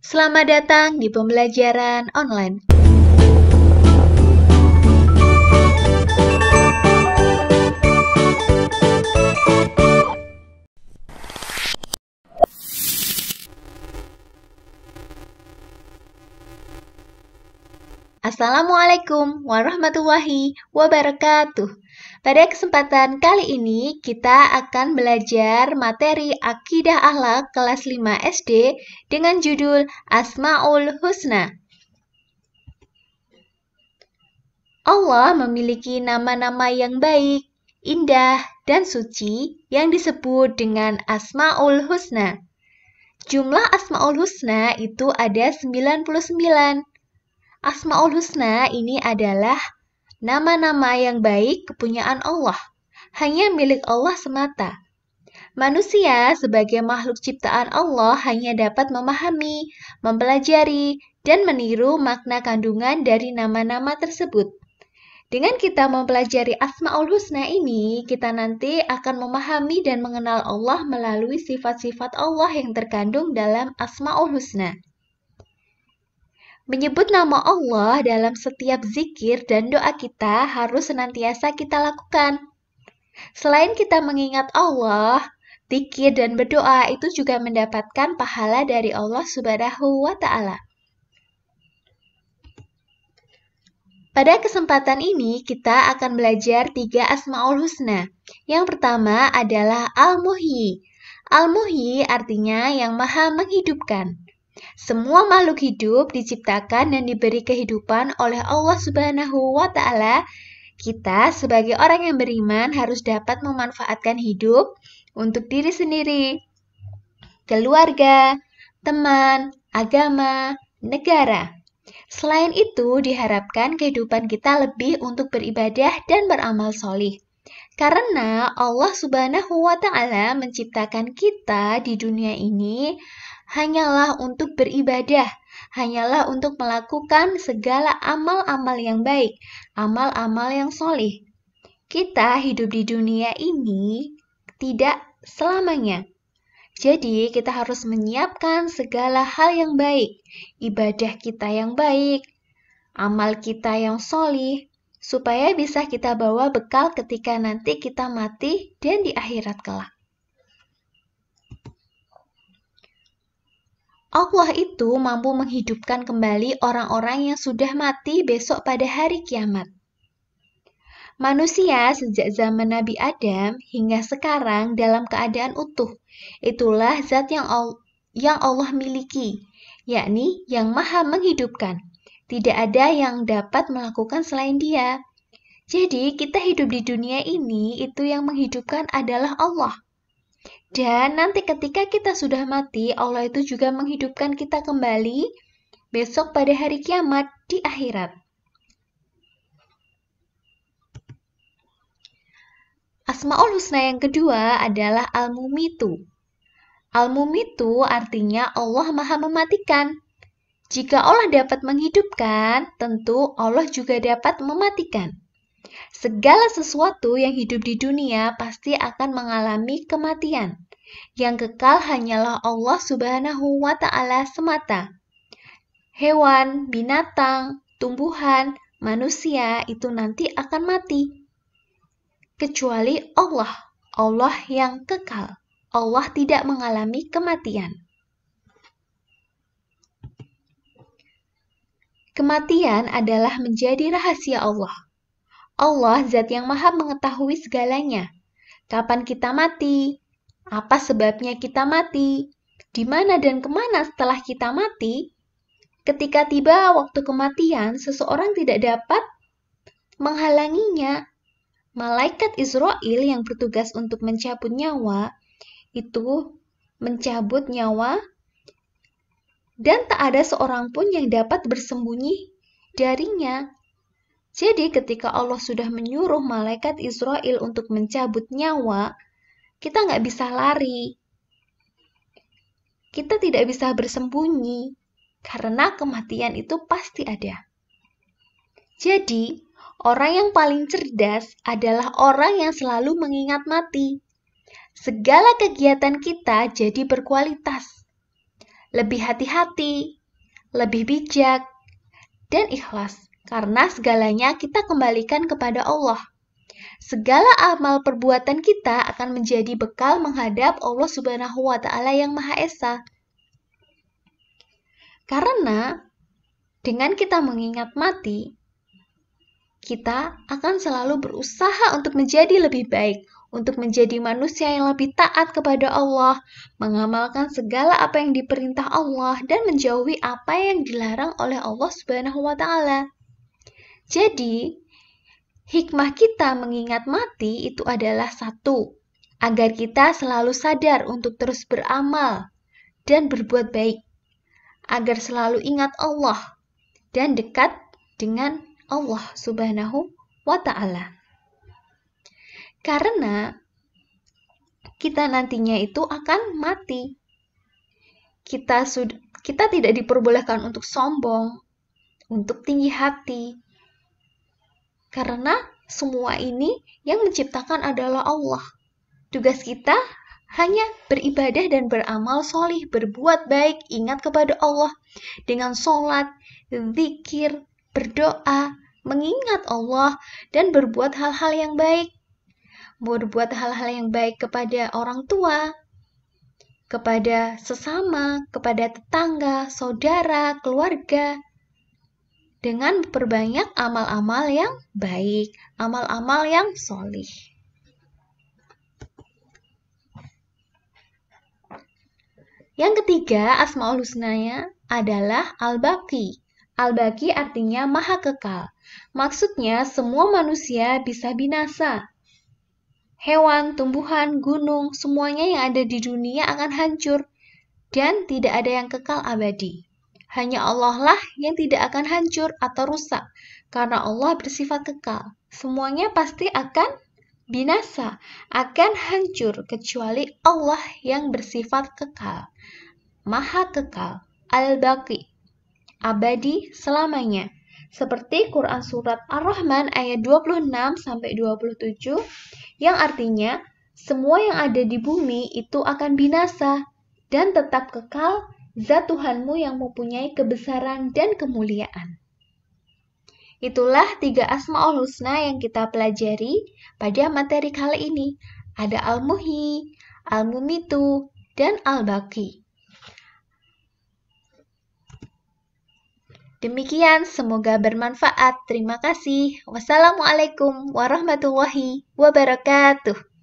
Selamat datang di pembelajaran online. Assalamualaikum warahmatullahi wabarakatuh. Pada kesempatan kali ini, kita akan belajar materi Akidah Akhlak kelas 5 SD dengan judul Asmaul Husna. Allah memiliki nama-nama yang baik, indah, dan suci yang disebut dengan Asmaul Husna. Jumlah Asmaul Husna itu ada 99. Asmaul Husna ini adalah nama-nama yang baik kepunyaan Allah, hanya milik Allah semata. Manusia sebagai makhluk ciptaan Allah hanya dapat memahami, mempelajari, dan meniru makna kandungan dari nama-nama tersebut. Dengan kita mempelajari Asmaul Husna ini, kita nanti akan memahami dan mengenal Allah melalui sifat-sifat Allah yang terkandung dalam Asmaul Husna. Menyebut nama Allah dalam setiap zikir dan doa kita harus senantiasa kita lakukan. Selain kita mengingat Allah, zikir dan berdoa itu juga mendapatkan pahala dari Allah Subhanahu wa Ta'ala. Pada kesempatan ini, kita akan belajar 3 Asmaul Husna. Yang pertama adalah Al-Muhyi. Al-Muhyi artinya yang maha menghidupkan. Semua makhluk hidup diciptakan dan diberi kehidupan oleh Allah Subhanahu wa Ta'ala. Kita sebagai orang yang beriman harus dapat memanfaatkan hidup untuk diri sendiri, keluarga, teman, agama, negara. Selain itu, diharapkan kehidupan kita lebih untuk beribadah dan beramal solih. Karena Allah Subhanahu wa Ta'ala menciptakan kita di dunia ini hanyalah untuk beribadah, hanyalah untuk melakukan segala amal-amal yang baik, amal-amal yang solih. Kita hidup di dunia ini tidak selamanya. Jadi kita harus menyiapkan segala hal yang baik, ibadah kita yang baik, amal kita yang solih, supaya bisa kita bawa bekal ketika nanti kita mati dan di akhirat kelak. Allah itu mampu menghidupkan kembali orang-orang yang sudah mati besok pada hari kiamat. Manusia sejak zaman Nabi Adam hingga sekarang dalam keadaan utuh. Itulah zat yang Allah miliki, yakni yang maha menghidupkan. Tidak ada yang dapat melakukan selain Dia. Jadi kita hidup di dunia ini, itu yang menghidupkan adalah Allah. Dan nanti ketika kita sudah mati, Allah itu juga menghidupkan kita kembali besok pada hari kiamat di akhirat. Asmaul Husna yang kedua adalah Al-Mumitu. Al-Mumitu artinya Allah maha mematikan. Jika Allah dapat menghidupkan, tentu Allah juga dapat mematikan. Segala sesuatu yang hidup di dunia pasti akan mengalami kematian. Yang kekal hanyalah Allah Subhanahu wa Ta'ala semata. Hewan, binatang, tumbuhan, manusia itu nanti akan mati. Kecuali Allah, Allah yang kekal. Allah tidak mengalami kematian. Kematian adalah menjadi rahasia Allah. Allah zat yang maha mengetahui segalanya. Kapan kita mati? Apa sebabnya kita mati? Di mana dan kemana setelah kita mati? Ketika tiba waktu kematian, seseorang tidak dapat menghalanginya. Malaikat Israel yang bertugas untuk mencabut nyawa, itu mencabut nyawa, dan tak ada seorang pun yang dapat bersembunyi darinya. Jadi ketika Allah sudah menyuruh malaikat Israel untuk mencabut nyawa, kita nggak bisa lari. Kita tidak bisa bersembunyi, karena kematian itu pasti ada. Jadi, orang yang paling cerdas adalah orang yang selalu mengingat mati. Segala kegiatan kita jadi berkualitas. lebih hati-hati, lebih bijak, dan ikhlas. Karena segalanya kita kembalikan kepada Allah. Segala amal perbuatan kita akan menjadi bekal menghadap Allah Subhanahu wa Ta'ala yang Maha Esa. Karena dengan kita mengingat mati, kita akan selalu berusaha untuk menjadi lebih baik, untuk menjadi manusia yang lebih taat kepada Allah, mengamalkan segala apa yang diperintah Allah, dan menjauhi apa yang dilarang oleh Allah Subhanahu wa Ta'ala. Jadi, hikmah kita mengingat mati itu adalah satu, agar kita selalu sadar untuk terus beramal dan berbuat baik, agar selalu ingat Allah dan dekat dengan Allah Subhanahu wa Ta'ala. Karena kita nantinya itu akan mati. Kita tidak diperbolehkan untuk sombong, untuk tinggi hati. Karena semua ini yang menciptakan adalah Allah. Tugas kita hanya beribadah dan beramal solih, berbuat baik, ingat kepada Allah dengan sholat, zikir, berdoa, mengingat Allah, dan berbuat hal-hal yang baik. Berbuat hal-hal yang baik kepada orang tua, kepada sesama, kepada tetangga, saudara, keluarga, dengan memperbanyak amal-amal yang baik, amal-amal yang solih. Yang ketiga, Asmaul Husnanya adalah Al-Baqi. Al-Baqi artinya maha kekal. Maksudnya semua manusia bisa binasa. Hewan, tumbuhan, gunung, semuanya yang ada di dunia akan hancur dan tidak ada yang kekal abadi. Hanya Allah lah yang tidak akan hancur atau rusak karena Allah bersifat kekal. Semuanya pasti akan binasa, akan hancur kecuali Allah yang bersifat kekal. Maha kekal, Al-Baqi, abadi selamanya. Seperti Quran Surat Ar-Rahman ayat 26-27 yang artinya semua yang ada di bumi itu akan binasa dan tetap kekal zat Tuhanmu yang mempunyai kebesaran dan kemuliaan. Itulah 3 Asmaul Husna yang kita pelajari pada materi kali ini. Ada Al-Muhyi, Al-Mumitu, dan Al-Baqi. Demikian, semoga bermanfaat. Terima kasih. Wassalamualaikum warahmatullahi wabarakatuh.